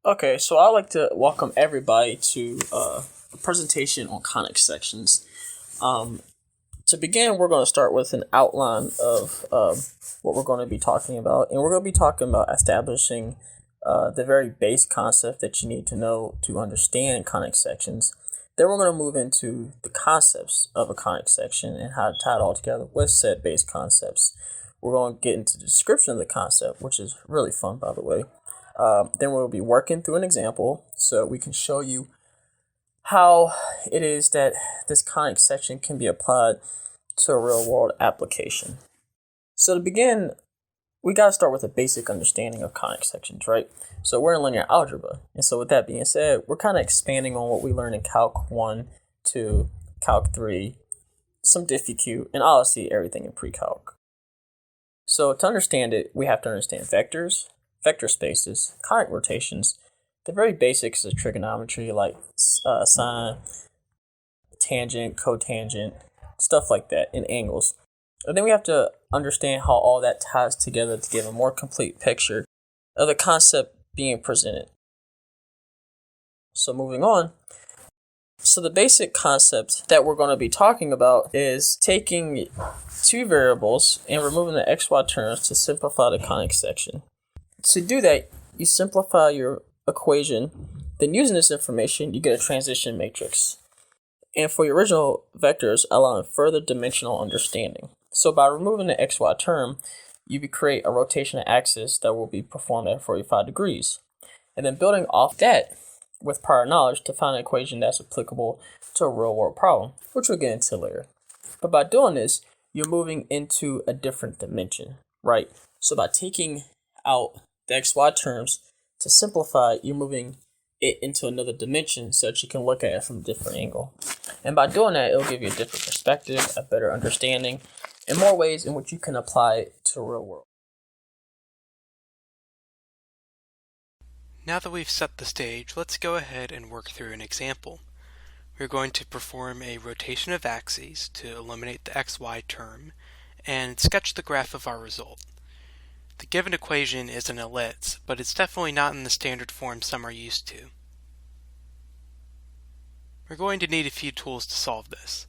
Okay, so I'd like to welcome everybody to a presentation on conic sections. To begin, we're going to start with an outline of what we're going to be talking about, and we're going to be talking about establishing the very base concept that you need to know to understand conic sections. Then we're going to move into the concepts of a conic section and how to tie it all together with said base concepts. We're going to get into the description of the concept, which is really fun, by the way. Then we'll be working through an example so we can show you how it is that this conic section can be applied to a real world application. So to begin, we got to start with a basic understanding of conic sections, right? So we're in linear algebra. And so with that being said, we're kind of expanding on what we learned in Calc 1 to Calc 3, some diffie-q, and obviously everything in pre-calc. So to understand it, we have to understand vectors, vector spaces, conic rotations, the very basics of trigonometry like sine, tangent, cotangent, stuff like that, and angles. And then we have to understand how all that ties together to give a more complete picture of the concept being presented. So moving on. So the basic concept that we're going to be talking about is taking two variables and removing the xy terms to simplify the conic section. To do that, you simplify your equation, then using this information, you get a transition matrix. And for your original vectors, allowing further dimensional understanding. So by removing the xy term, you create a rotational axis that will be performed at 45 degrees. And then building off that with prior knowledge to find an equation that's applicable to a real world problem, which we'll get into later. But by doing this, you're moving into a different dimension, right? So by taking out the xy terms to simplify, you're moving it into another dimension so that you can look at it from a different angle. And by doing that, it'll give you a different perspective, a better understanding, and more ways in which you can apply it to the real world. Now that we've set the stage, let's go ahead and work through an example. We're going to perform a rotation of axes to eliminate the xy term and sketch the graph of our result. The given equation is an ellipse, but it's definitely not in the standard form some are used to. We're going to need a few tools to solve this.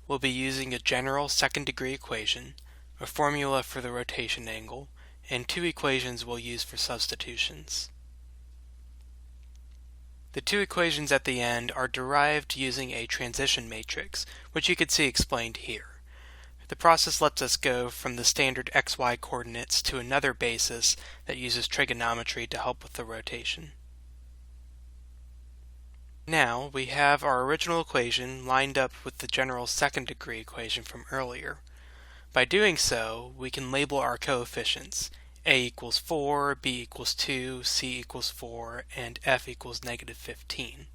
We'll be using a general second-degree equation, a formula for the rotation angle, and two equations we'll use for substitutions. The two equations at the end are derived using a transition matrix, which you can see explained here. The process lets us go from the standard xy coordinates to another basis that uses trigonometry to help with the rotation. Now we have our original equation lined up with the general second-degree equation from earlier. By doing so, we can label our coefficients. A equals 4, B equals 2, C equals 4, and F equals negative 15.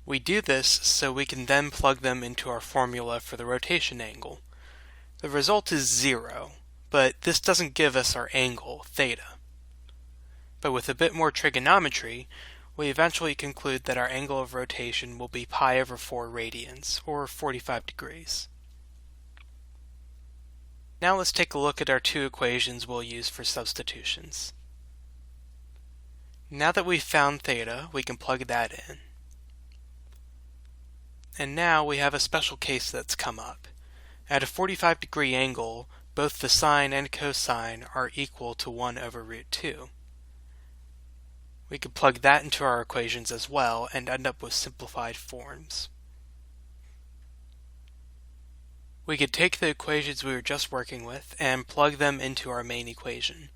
We do this so we can then plug them into our formula for the rotation angle. The result is 0, but this doesn't give us our angle, theta. But with a bit more trigonometry, we eventually conclude that our angle of rotation will be pi over 4 radians, or 45 degrees. Now let's take a look at our two equations we'll use for substitutions. Now that we've found theta, we can plug that in. And now we have a special case that's come up. At a 45-degree angle, both the sine and cosine are equal to 1 over root 2. We could plug that into our equations as well and end up with simplified forms. We could take the equations we were just working with and plug them into our main equation.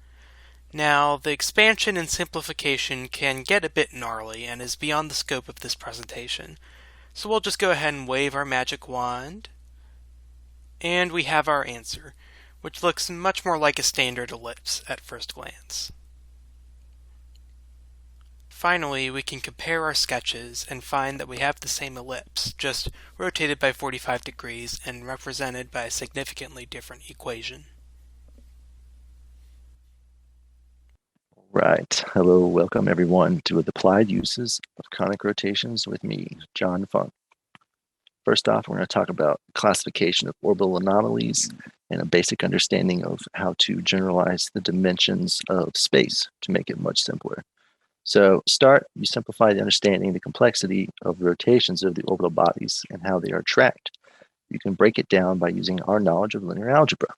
Now, the expansion and simplification can get a bit gnarly and is beyond the scope of this presentation. So we'll just go ahead and wave our magic wand, and we have our answer, which looks much more like a standard ellipse at first glance. Finally, we can compare our sketches and find that we have the same ellipse, just rotated by 45 degrees and represented by a significantly different equation. Right. Hello, welcome everyone to the applied uses of conic rotations with me, John Funk. First off, we're going to talk about classification of orbital anomalies, and a basic understanding of how to generalize the dimensions of space to make it much simpler. So start, you simplify the understanding the complexity of rotations of the orbital bodies and how they are tracked. You can break it down by using our knowledge of linear algebra.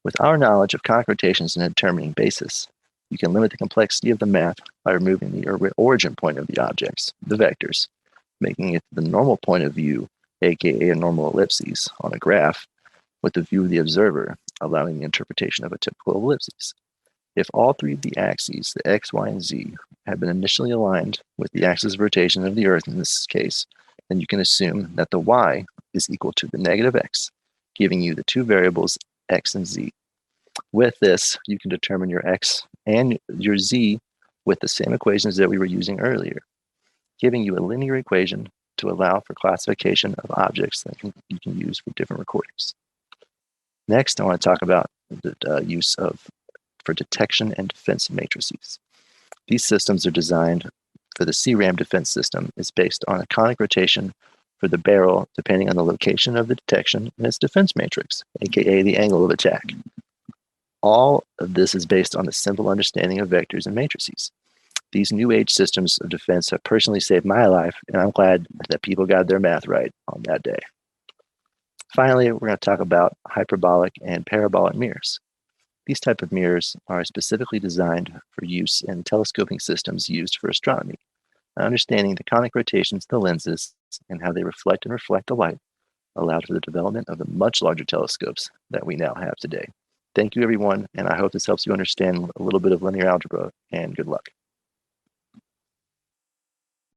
With our knowledge of conic rotations and a determining basis, you can limit the complexity of the math by removing the origin point of the objects, the vectors, making it the normal point of view, aka a normal ellipses, on a graph, with the view of the observer, allowing the interpretation of a typical ellipses. If all three of the axes, the x, y, and z, have been initially aligned with the axis of rotation of the Earth in this case, then you can assume that the y is equal to the negative x, giving you the two variables x and z. With this, you can determine your x and your z with the same equations that we were using earlier, giving you a linear equation to allow for classification of objects that you can use for different recordings. Next, I want to talk about the use for detection and defense matrices. These systems are designed for the CRAM defense system is based on a conic rotation for the barrel depending on the location of the detection and its defense matrix, aka the angle of attack. All of this is based on a simple understanding of vectors and matrices. These new age systems of defense have personally saved my life, and I'm glad that people got their math right on that day. Finally, we're going to talk about hyperbolic and parabolic mirrors. These type of mirrors are specifically designed for use in telescoping systems used for astronomy. Understanding the conic rotations of the lenses and how they reflect and reflect the light allowed for the development of the much larger telescopes that we now have today. Thank you, everyone, and I hope this helps you understand a little bit of linear algebra, and good luck.